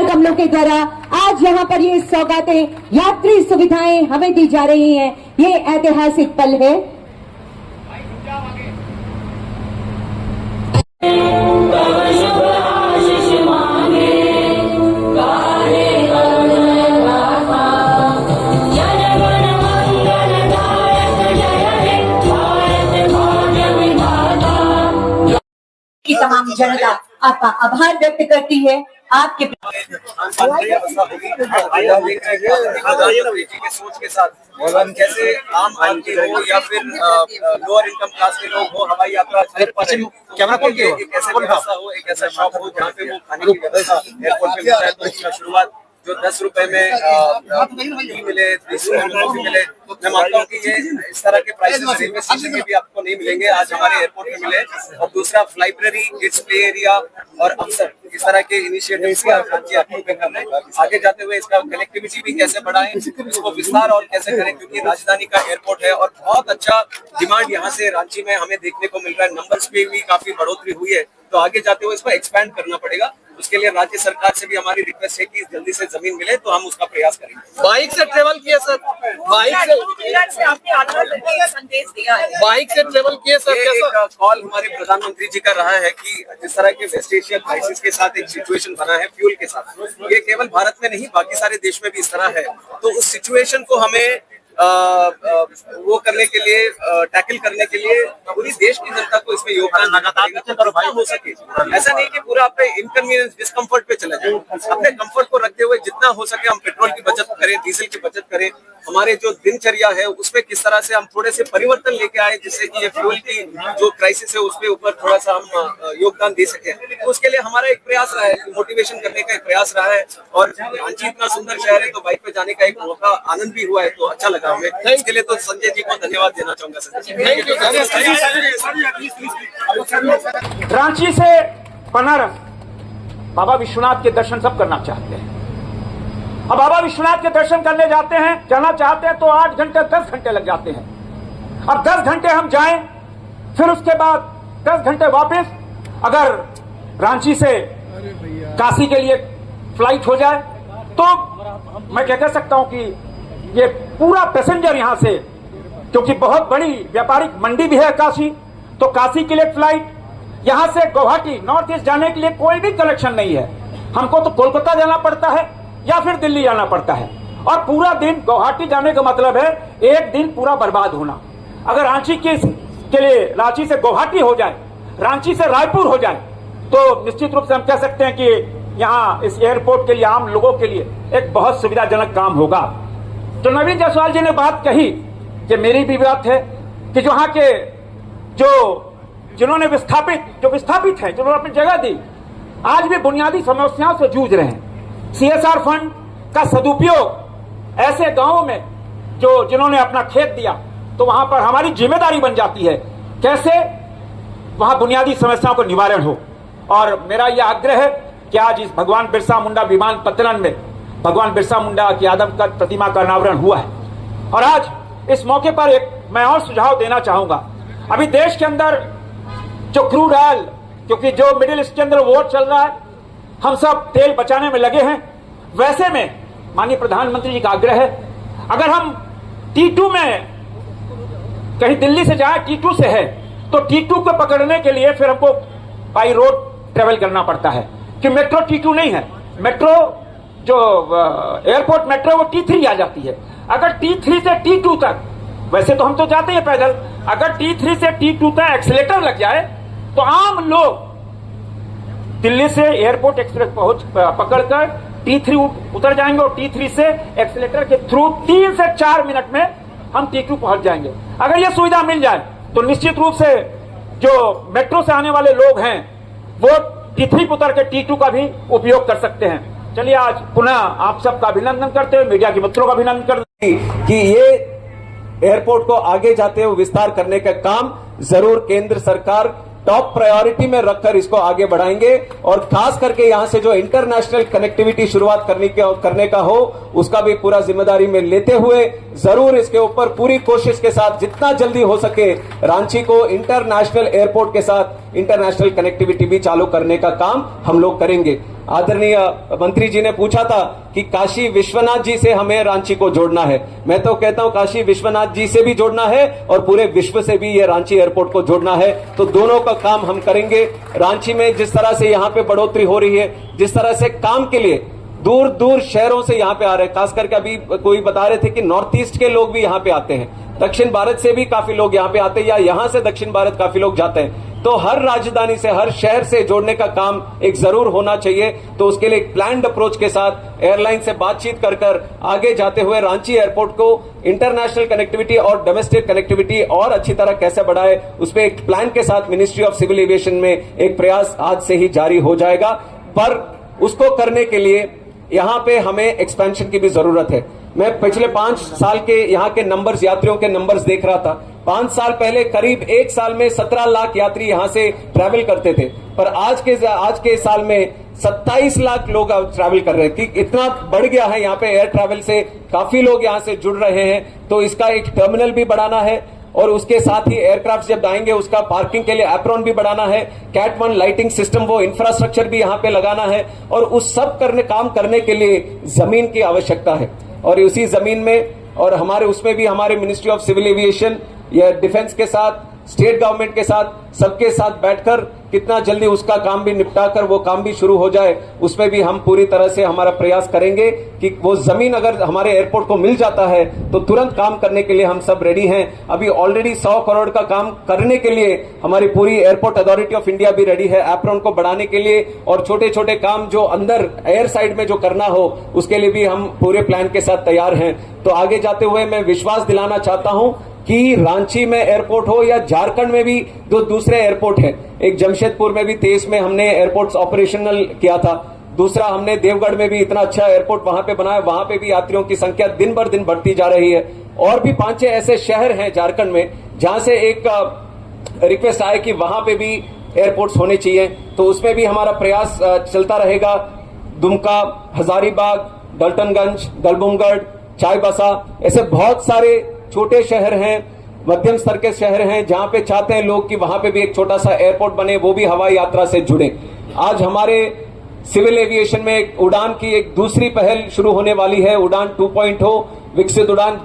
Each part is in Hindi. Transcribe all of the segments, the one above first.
कमलों के द्वारा आज यहाँ पर ये सौगातें, यात्री सुविधाएं हमें दी जा रही हैं। ये ऐतिहासिक पल है। की तमाम जनता आपका आभार व्यक्त करती है। आपके सोच के साथ कैसे आम आदमी हो या फिर लोअर इनकम क्लास के लोग हो, हवाई यात्रा कैमरा खोल के एक ऐसा व्यवस्था हो, एक ऐसा शॉप हो जहाँ पे वो खाने की व्यवस्था एयरपोर्ट पे मिलता है। तो इसका शुरुआत जो 10 रुपए में मिले, 30 रुपए में कॉफी मिले, मैं मानता हूँ कि ये इस तरह के प्राइसेस रेलवे स्टेशन में भी आपको नहीं मिलेंगे। आज हमारे एयरपोर्ट में मिले। और दूसरा, लाइब्रेरी, किड्स प्ले एरिया और अफसर, इस तरह के इनिशिएटिव्स का राज्य आपको कर रहे हैं। आगे जाते हुए इसका कनेक्टिविटी भी कैसे बढ़ाएं, इसको विस्तार और कैसे करें, क्योंकि राजधानी का एयरपोर्ट है और बहुत अच्छा डिमांड यहाँ से रांची में हमें देखने को मिल रहा है। नंबर्स पे भी काफी बढ़ोतरी हुई है। तो आगे जाते हुए इसको एक्सपैंड करना पड़ेगा। उसके लिए राज्य सरकार से भी हमारी रिक्वेस्ट है कि जल्दी से जमीन मिले तो हम उसका प्रयास करेंगे। बाइक से ट्रेवल किए सर, बाइक से आपने संदेश दिया है, बाइक से ट्रेवल किए सर। कैसा कॉल हमारे प्रधानमंत्री जी का रहा है कि जिस तरह के वेस्ट एशिया क्राइसिस के साथ एक सिचुएशन बना है फ्यूल के साथ, ये केवल भारत में नहीं बाकी सारे देश में भी इस तरह है। तो उस सिचुएशन को हमें वो करने के लिए, टैकल करने के लिए पूरी देश की जनता को इसमें योगदान लगातार हो सके। ऐसा नहीं कि पूरा अपने इनकन्वीनियंस, डिस्कम्फर्ट पे चले जाए। अपने कंफर्ट को रखते हुए जितना हो सके हम पेट्रोल की बचत करें, डीजल की बचत करें। हमारे जो दिनचर्या है उसमें किस तरह से हम थोड़े से परिवर्तन लेके आए जिससे कि ये फ्यूल की जो क्राइसिस है उसके ऊपर थोड़ा सा हम योगदान दे सके। तो उसके लिए हमारा एक प्रयास रहा है, मोटिवेशन करने का एक प्रयास रहा है। और रांची इतना सुंदर शहर है तो बाइक पे जाने का एक मौका, आनंद भी हुआ है, तो अच्छा लगा हमें। इसके लिए तो संजय जी को धन्यवाद देना चाहूंगा। रांची से बनारस बाबा विश्वनाथ के दर्शन सब करना चाहते हैं। अब बाबा विश्वनाथ के दर्शन करने जाना चाहते हैं तो 8 घंटे 10 घंटे लग जाते हैं। अब 10 घंटे हम जाएं, फिर उसके बाद 10 घंटे वापस। अगर रांची से काशी के लिए फ्लाइट हो जाए तो मैं क्या कह सकता हूं कि ये पूरा पैसेंजर यहां से, क्योंकि बहुत बड़ी व्यापारिक मंडी भी है काशी, तो काशी के लिए फ्लाइट, यहां से गुवाहाटी नॉर्थ ईस्ट जाने के लिए कोई भी कनेक्शन नहीं है। हमको तो कोलकाता जाना पड़ता है या फिर दिल्ली जाना पड़ता है। और पूरा दिन गुवाहाटी जाने का मतलब है एक दिन पूरा बर्बाद होना। अगर रांची के लिए रांची से गुवाहाटी हो जाए, रांची से रायपुर हो जाए, तो निश्चित रूप से हम कह सकते हैं कि यहाँ इस एयरपोर्ट के लिए, आम लोगों के लिए एक बहुत सुविधाजनक काम होगा। तो नवीन जायसवाल जी ने बात कही कि मेरी भी बात है कि वहां के जिन्होंने विस्थापित हैं, जिन्होंने अपनी जगह दी, आज भी बुनियादी समस्याओं से जूझ रहे हैं। CSR फंड का सदुपयोग ऐसे गांवों में जिन्होंने अपना खेत दिया, तो वहां पर हमारी जिम्मेदारी बन जाती है कैसे वहां बुनियादी समस्याओं को निवारण हो। और मेरा यह आग्रह है कि आज इस भगवान बिरसा मुंडा विमानपत्तन में भगवान बिरसा मुंडा की आदमकद प्रतिमा का अनावरण हुआ है। और आज इस मौके पर मैं और सुझाव देना चाहूंगा। अभी देश के अंदर जो क्रूड ऑयल, क्योंकि जो मिडिल ईस्ट के अंदर वॉर चल रहा है, हम सब तेल बचाने में लगे हैं। वैसे में माननीय प्रधानमंत्री जी का आग्रह है, अगर हम T2 में कहीं दिल्ली से जाए, T2 से है, तो T2 को पकड़ने के लिए फिर हमको बाई रोड ट्रेवल करना पड़ता है कि मेट्रो T2 नहीं है। मेट्रो जो एयरपोर्ट मेट्रो वो T3 आ जाती है। अगर T3 से T2 तक, वैसे तो हम तो जाते हैं पैदल, अगर T3 से T2 तक एक्सीलेटर लग जाए तो आम लोग दिल्ली से एयरपोर्ट एक्सप्रेस पकड़कर T3 उतर जाएंगे और T3 से एक्सीलेटर के थ्रू 3 से 4 मिनट में हम T2 पहुंच जाएंगे। अगर यह सुविधा मिल जाए तो निश्चित रूप से जो मेट्रो से आने वाले लोग हैं वो T3 पर उतर के T2 का भी उपयोग कर सकते हैं। चलिए आज पुनः आप सबका अभिनंदन करते हुए, मीडिया के मित्रों का अभिनंदन करते हैं कि ये एयरपोर्ट को आगे जाते हुए विस्तार करने का काम जरूर केंद्र सरकार टॉप प्रायोरिटी में रखकर इसको आगे बढ़ाएंगे। और खास करके यहां से जो इंटरनेशनल कनेक्टिविटी शुरुआत करने का हो, उसका भी पूरा जिम्मेदारी में लेते हुए जरूर इसके ऊपर पूरी कोशिश के साथ जितना जल्दी हो सके रांची को इंटरनेशनल एयरपोर्ट के साथ इंटरनेशनल कनेक्टिविटी भी चालू करने का काम हम लोग करेंगे। आदरणीय मंत्री जी ने पूछा था कि काशी विश्वनाथ जी से हमें रांची को जोड़ना है। मैं तो कहता हूं काशी विश्वनाथ जी से भी जोड़ना है और पूरे विश्व से भी ये रांची एयरपोर्ट को जोड़ना है। तो दोनों का काम हम करेंगे। रांची में जिस तरह से यहाँ पे बढ़ोतरी हो रही है, जिस तरह से काम के लिए दूर दूर शहरों से यहाँ पे आ रहे हैं, खास करके अभी कोई बता रहे थे कि नॉर्थ ईस्ट के लोग भी यहाँ पे आते हैं, दक्षिण भारत से भी काफी लोग यहाँ पे आते हैं, या यहाँ से दक्षिण भारत काफी लोग जाते हैं। तो हर राजधानी से, हर शहर से जोड़ने का काम एक जरूर होना चाहिए। तो उसके लिए एक प्लान्ड अप्रोच के साथ एयरलाइन से बातचीत कर आगे जाते हुए रांची एयरपोर्ट को इंटरनेशनल कनेक्टिविटी और डोमेस्टिक कनेक्टिविटी और अच्छी तरह कैसे बढ़ाए, उस पर एक प्लान के साथ मिनिस्ट्री ऑफ सिविल एविएशन में एक प्रयास आज से ही जारी हो जाएगा। पर उसको करने के लिए यहाँ पे हमें एक्सपेंशन की भी जरूरत है। मैं पिछले 5 साल के यहाँ के नंबर्स, यात्रियों के नंबर्स देख रहा था। 5 साल पहले करीब 1 साल में 17 लाख यात्री यहाँ से ट्रैवल करते थे, पर आज के साल में 27 लाख लोग ट्रैवल कर रहे हैं। कि इतना बढ़ गया है यहाँ पे एयर ट्रैवल से, काफी लोग यहाँ से जुड़ रहे हैं। तो इसका एक टर्मिनल भी बढ़ाना है और उसके साथ ही एयरक्राफ्ट जब आएंगे उसका पार्किंग के लिए एप्रॉन भी बढ़ाना है, कैट 1 लाइटिंग सिस्टम, वो इंफ्रास्ट्रक्चर भी यहाँ पे लगाना है। और उस सब काम करने के लिए जमीन की आवश्यकता है। और उसी जमीन में और हमारे उसमें भी हमारे मिनिस्ट्री ऑफ सिविल एविएशन या डिफेंस के साथ, स्टेट गवर्नमेंट के साथ, सबके साथ बैठकर कितना जल्दी उसका काम भी निपटाकर वो काम भी शुरू हो जाए, उसमें भी हम पूरी तरह से हमारा प्रयास करेंगे कि वो जमीन अगर हमारे एयरपोर्ट को मिल जाता है तो तुरंत काम करने के लिए हम सब रेडी हैं। अभी ऑलरेडी 100 करोड़ का काम करने के लिए हमारी पूरी एयरपोर्ट अथॉरिटी ऑफ इंडिया भी रेडी है, एप्रॉन को बढ़ाने के लिए और छोटे छोटे काम जो अंदर एयर साइड में जो करना हो उसके लिए भी हम पूरे प्लान के साथ तैयार हैं। तो आगे जाते हुए मैं विश्वास दिलाना चाहता हूं कि रांची में एयरपोर्ट हो या झारखंड में भी दो दूसरे एयरपोर्ट हैं, एक जमशेदपुर में भी 23 में हमने एयरपोर्ट ऑपरेशनल किया था, दूसरा हमने देवगढ़ में भी इतना अच्छा एयरपोर्ट वहां पे बनाया, वहां पे भी यात्रियों की संख्या दिन भर दिन बढ़ती जा रही है। और भी 5-6 ऐसे शहर हैं झारखंड में जहां से एक रिक्वेस्ट आए कि वहां पे भी एयरपोर्ट्स होने चाहिए। तो उसमें भी हमारा प्रयास चलता रहेगा। दुमका, हजारीबाग, डल्टनगंज, दलबुमगढ़, चाईबासा, ऐसे बहुत सारे छोटे शहर हैं, मध्यम स्तर के शहर हैं जहां पे चाहते हैं लोग कि वहां पे भी एक छोटा सा एयरपोर्ट बने, वो भी हवाई यात्रा से जुड़े। आज हमारे सिविल एविएशन में उड़ान की एक दूसरी पहल शुरू होने वाली है, उड़ान 2.0 विकसित उड़ान,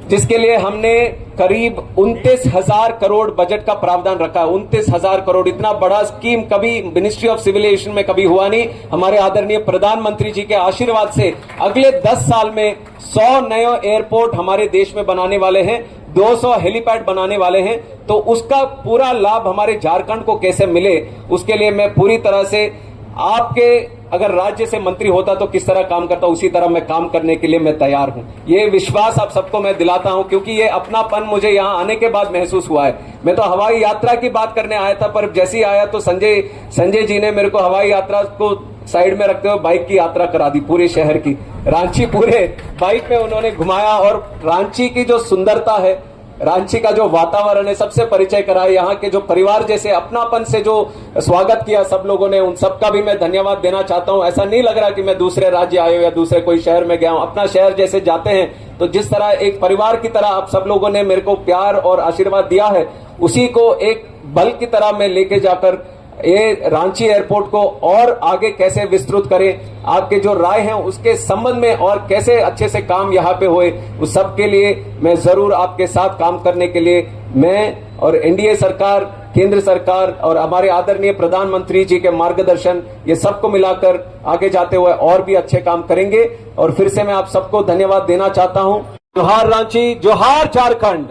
जिसके लिए हमने करीब 29,000 करोड़ बजट का प्रावधान रखा है। 29,000 करोड़, इतना बड़ा स्कीम कभी मिनिस्ट्री ऑफ सिविल एविएशन में कभी हुआ नहीं। हमारे आदरणीय प्रधानमंत्री जी के आशीर्वाद से अगले 10 साल में 100 नए एयरपोर्ट हमारे देश में बनाने वाले हैं, 200 हेलीपैड बनाने वाले हैं। तो उसका पूरा लाभ हमारे झारखंड को कैसे मिले, उसके लिए मैं पूरी तरह से आपके अगर राज्य से मंत्री होता तो किस तरह काम करता, उसी तरह मैं काम करने के लिए मैं तैयार हूं। ये विश्वास आप सबको मैं दिलाता हूं, क्योंकि ये अपनापन मुझे यहां आने के बाद महसूस हुआ है। मैं तो हवाई यात्रा की बात करने आया था, पर जैसे ही आया तो संजय जी ने मेरे को हवाई यात्रा को साइड में रखते हुए बाइक की यात्रा करा दी पूरे शहर की। रांची पूरे बाइक में उन्होंने घुमाया और रांची की जो सुंदरता है, रांची का जो वातावरण है, सबसे परिचय कराया। यहाँ के जो परिवार जैसे अपनापन से जो स्वागत किया सब लोगों ने, उन सबका भी मैं धन्यवाद देना चाहता हूँ। ऐसा नहीं लग रहा कि मैं दूसरे राज्य आया हूँ या दूसरे कोई शहर में गया हूँ। अपना शहर जैसे जाते हैं तो जिस तरह एक परिवार की तरह आप सब लोगों ने मेरे को प्यार और आशीर्वाद दिया है, उसी को एक बल की तरह मैं लेके जाकर ये रांची एयरपोर्ट को और आगे कैसे विस्तृत करें, आपके जो राय हैं उसके संबंध में और कैसे अच्छे से काम यहाँ पे होए, उस सब के लिए मैं जरूर आपके साथ काम करने के लिए मैं और एनडीए सरकार, केंद्र सरकार और हमारे आदरणीय प्रधानमंत्री जी के मार्गदर्शन, ये सबको मिलाकर आगे जाते हुए और भी अच्छे काम करेंगे। और फिर से मैं आप सबको धन्यवाद देना चाहता हूं। जोहार रांची, जोहार झारखंड।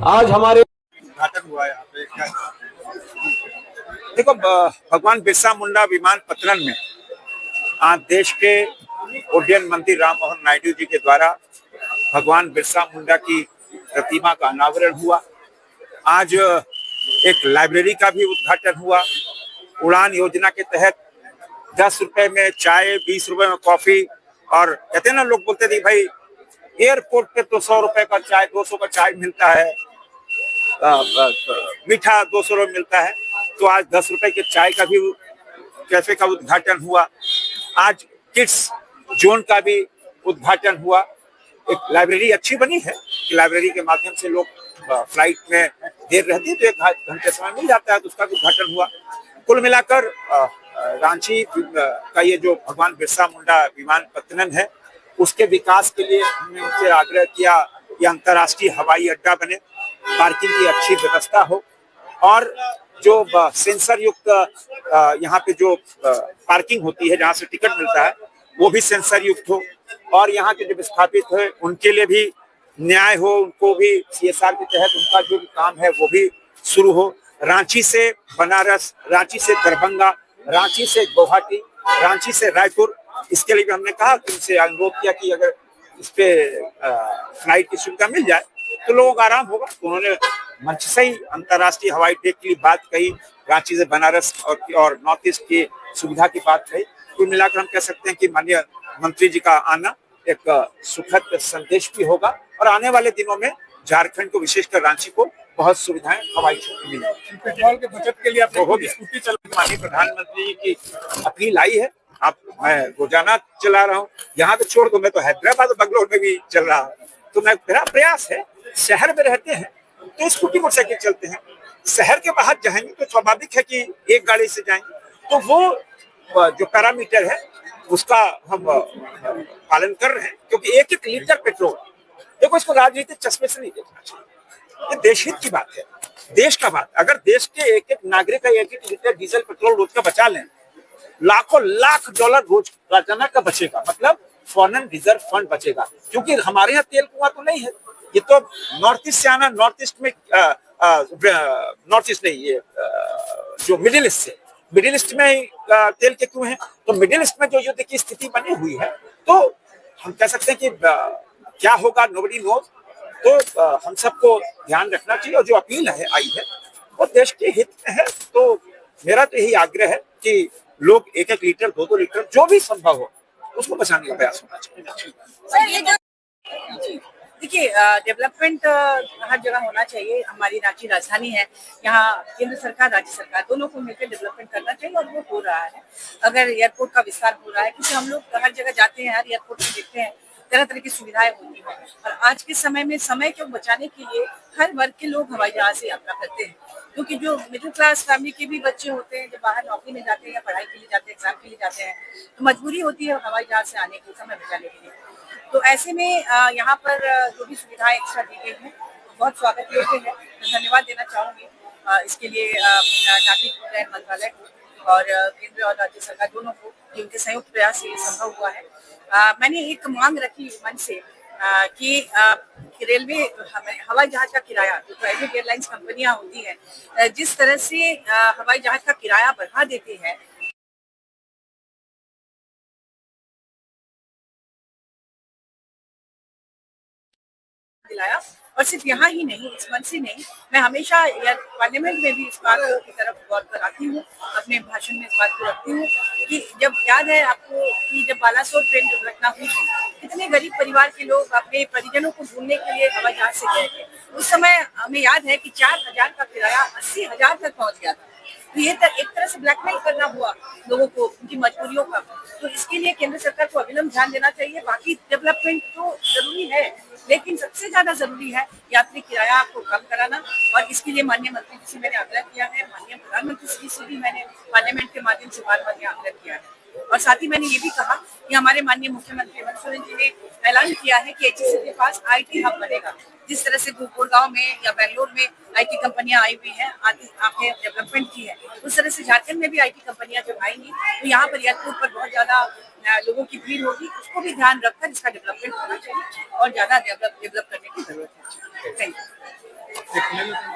आज हमारे उद्घाटन हुआ है यहाँ पे। देखो, भगवान बिरसा मुंडा विमानपत्तन में आज देश के उड्डयन मंत्री राम मोहन नायडू जी के द्वारा भगवान बिरसा मुंडा की प्रतिमा का अनावरण हुआ। आज एक लाइब्रेरी का भी उद्घाटन हुआ। उड़ान योजना के तहत 10 रुपए में चाय, 20 रुपए में कॉफी, और कहते हैं ना, लोग बोलते थे भाई एयरपोर्ट पे तो 100 रुपए का चाय, 200 का चाय मिलता है, मीठा 200 रुपए मिलता है, तो आज 10 रुपए के चाय का भी कैफे का उद्घाटन हुआ। आज किड्स जोन का भी उद्घाटन हुआ। एक लाइब्रेरी अच्छी बनी है, लाइब्रेरी के माध्यम से लोग फ्लाइट में देर रहती है तो 1 घंटे समय मिल जाता है, तो उसका भी उद्घाटन हुआ। कुल मिलाकर रांची का ये जो भगवान बिरसा मुंडा विमानपत्तनम है, उसके विकास के लिए हमने उनसे आग्रह किया कि अंतर्राष्ट्रीय हवाई अड्डा बने, पार्किंग की अच्छी व्यवस्था हो और जो सेंसर युक्त यहाँ पे जो पार्किंग होती है जहाँ से टिकट मिलता है वो भी सेंसर युक्त हो और यहाँ के जो विस्थापित है उनके लिए भी न्याय हो, उनको भी CSR के तहत उनका जो भी काम है वो भी शुरू हो। रांची से बनारस, रांची से दरभंगा, रांची से गुवाहाटी, रांची से रायपुर, इसके लिए भी हमने कहा कि उनसे अनुरोध किया कि अगर इस पे फ्लाइट की सुविधा मिल जाए तो लोगों का आराम होगा। तो उन्होंने मंच से ही अंतर्राष्ट्रीय हवाई अड्डे की बात कही, रांची से बनारस और नॉर्थ ईस्ट की सुविधा की बात कही। कुल मिलाकर हम कह सकते हैं कि माननीय मंत्री जी का आना एक सुखद संदेश भी होगा और आने वाले दिनों में झारखंड को, विशेषकर रांची को बहुत सुविधाएं हवाई क्षेत्र में मिलेंगी। पेट्रोल के बचत के लिए आप बहुत स्कूटी चल माननीय प्रधानमंत्री जी की अपील आई है। मैं रोजाना चला रहा हूँ, यहाँ तो छोड़ दो, मैं तो हैदराबाद और बंगलोर में भी चल रहा हूँ। तो मेरा प्रयास है, शहर में रहते हैं तो स्कूटी मोटरसाइकिल चलते हैं, शहर के बाहर जाएंगे तो स्वाभाविक है कि एक गाड़ी से जाएंगे। तो वो जो पैरामीटर है उसका हम पालन कर रहे हैं, क्योंकि 1-1 लीटर पेट्रोल, देखो इसको राजनीतिक चश्मे से नहीं देखना चाहिए, ये देश हित की बात है, देश का बात। अगर देश के 1-1 नागरिक का 1-1 लीटर डीजल पेट्रोल रोज का बचा लें, लाखों लाख डॉलर रोज रोजाना का बचेगा, मतलब फॉरेन रिजर्व फंड बचेगा। क्योंकि हमारे यहाँ तेल कुआं तो नहीं है, ये तो नॉर्थ ईस्ट से आना, नॉर्थ ईस्ट में नॉर्थ ईस्ट नहीं, ये जो मिडिल ईस्ट से, मिडिल ईस्ट में तेल के कुएं हैं। तो मिडिल ईस्ट में जो युद्ध की स्थिति बनी हुई है, तो हम कह सकते हैं कि क्या होगा नोबडी नोज। तो हम सबको ध्यान रखना चाहिए और जो अपील है आई है वो देश के हित में है। तो मेरा तो यही आग्रह है कि लोग 1-1 लीटर 2-2 लीटर जो भी संभव हो उसको बचाने का प्रयास होना चाहिए। देखिए, डेवलपमेंट हर जगह होना चाहिए। हमारी रांची राजधानी है, यहाँ केंद्र सरकार राज्य सरकार दोनों को मिलकर डेवलपमेंट करना चाहिए और वो हो रहा है। अगर एयरपोर्ट का विस्तार हो रहा है, क्योंकि हम लोग हर जगह जाते हैं, हर एयरपोर्ट में देखते हैं तरह तरह की सुविधाएं होती हैं और आज के समय में समय को बचाने के लिए हर वर्ग के लोग हवाई जहाज से यात्रा करते हैं। क्योंकि जो मिडिल क्लास फैमिली के भी बच्चे होते हैं, जो बाहर नौकरी में जाते हैं या पढ़ाई के लिए जाते हैं, एग्जाम के लिए जाते हैं, तो मजबूरी होती है हवाई जहाज से आने के, समय बचाने के लिए। तो ऐसे में यहाँ पर जो भी सुविधाएं एक्स्ट्रा दी गई हैं बहुत स्वागत योग्य है। मैं धन्यवाद देना चाहूँगी इसके लिए नागरिक उड्डयन मंत्रालय को और केंद्र और राज्य सरकार दोनों को, कि उनके संयुक्त प्रयास से ये संभव हुआ है। मैंने एक मांग रखी मन से कि रेलवे हवाई जहाज का किराया, जो प्राइवेट एयरलाइंस कंपनियां होती हैं, जिस तरह से हवाई जहाज का किराया बढ़ा देते हैं, दिलाया। और सिर्फ यहाँ ही नहीं, इस मंच से नहीं, मैं हमेशा पार्लियामेंट में भी इस बात की तरफ गौर कराती हूँ, अपने भाषण में इस बात को रखती हूँ कि जब याद है आपको कि जब बालासोर ट्रेन दुर्घटना हुई थी, कितने गरीब परिवार के लोग अपने परिजनों को ढूंढने के लिए हवाई जहाज से गए थे। उस समय हमें याद है कि 4,000 का किराया 80,000 तक पहुँच गया था। तो ये एक तरह से ब्लैकमेल करना हुआ लोगों को, उनकी मजबूरियों का। तो इसके लिए केंद्र सरकार को अविलंब ध्यान देना चाहिए। बाकी डेवलपमेंट तो जरूरी है, लेकिन सबसे ज्यादा जरूरी है यात्री किराया को कम कराना। और इसके लिए माननीय मंत्री जी से मैंने आग्रह किया है, माननीय प्रधानमंत्री श्री से भी मैंने पार्लियामेंट के माध्यम से बार बार आग्रह किया है। और साथ ही मैंने ये भी कहा कि हमारे माननीय मुख्यमंत्री हेमंत सोरेन जी ने ऐलान किया है कि HEC के पास IT हब बनेगा। जिस तरह से गुड़गांव में या बेंगलोर में IT कंपनियां आई हुई हैं, आपने डेवलपमेंट की है, उस तरह से झारखंड में भी IT कंपनियां जब आएंगी तो यहाँ पर एयरपोर्ट पर बहुत ज्यादा लोगों की भीड़ होगी। उसको भी ध्यान रखकर इसका डेवलपमेंट होना चाहिए और ज्यादा डेवलप करने की जरूरत है। Thank you.